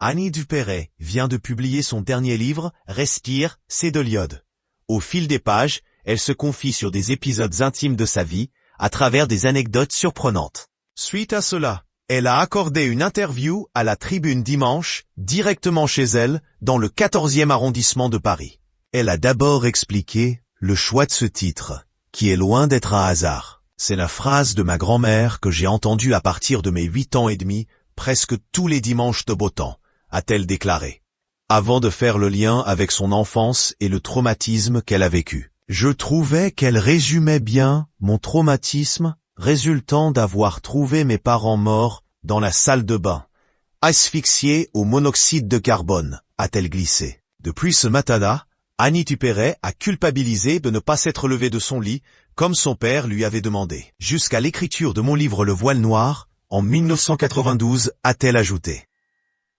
Annie Dupéret vient de publier son dernier livre, Respire, c'est de l'iode. Au fil des pages, elle se confie sur des épisodes intimes de sa vie, à travers des anecdotes surprenantes. Suite à cela, elle a accordé une interview à la Tribune dimanche, directement chez elle, dans le 14e arrondissement de Paris. Elle a d'abord expliqué le choix de ce titre, qui est loin d'être un hasard. C'est la phrase de ma grand-mère que j'ai entendue à partir de mes 8 ans et demi, presque tous les dimanches de beau temps, a-t-elle déclaré. Avant de faire le lien avec son enfance et le traumatisme qu'elle a vécu. Je trouvais qu'elle résumait bien mon traumatisme résultant d'avoir trouvé mes parents morts dans la salle de bain, asphyxiés au monoxyde de carbone, a-t-elle glissé. Depuis ce matin-là, Annie Dupéret a culpabilisé de ne pas s'être levée de son lit, comme son père lui avait demandé. Jusqu'à l'écriture de mon livre Le Voile Noir, en 1992, a-t-elle ajouté.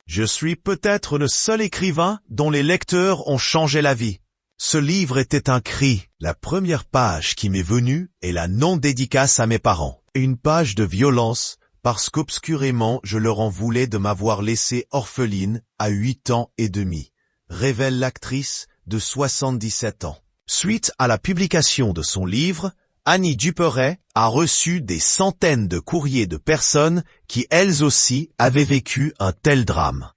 Je suis peut-être le seul écrivain dont les lecteurs ont changé la vie. Ce livre était un cri. La première page qui m'est venue est la non-dédicace à mes parents. Une page de violence, parce qu'obscurément je leur en voulais de m'avoir laissé orpheline à 8 ans et demi, révèle l'actrice de 77 ans. Suite à la publication de son livre, Annie Dupéret a reçu des centaines de courriers de personnes qui elles aussi avaient vécu un tel drame.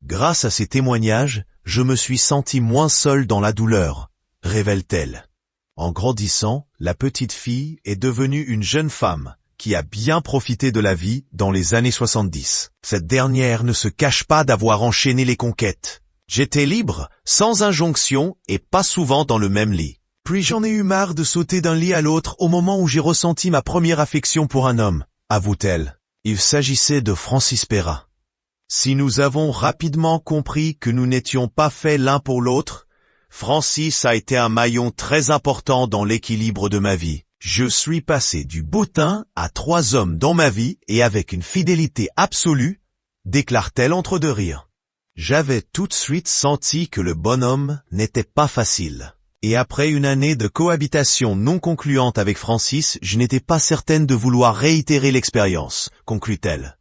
Grâce à ces témoignages, je me suis sentie moins seule dans la douleur, révèle-t-elle. En grandissant, la petite fille est devenue une jeune femme qui a bien profité de la vie dans les années 70. Cette dernière ne se cache pas d'avoir enchaîné les conquêtes. J'étais libre, sans injonction et pas souvent dans le même lit. Puis j'en ai eu marre de sauter d'un lit à l'autre au moment où j'ai ressenti ma première affection pour un homme, avoue-t-elle. Il s'agissait de Francis Perrin. Si nous avons rapidement compris que nous n'étions pas faits l'un pour l'autre, Francis a été un maillon très important dans l'équilibre de ma vie. Je suis passé du bottin à 3 hommes dans ma vie et avec une fidélité absolue, déclare-t-elle entre deux rires. J'avais tout de suite senti que le bonhomme n'était pas facile. Et après une année de cohabitation non concluante avec Francis, je n'étais pas certaine de vouloir réitérer l'expérience, conclut-elle.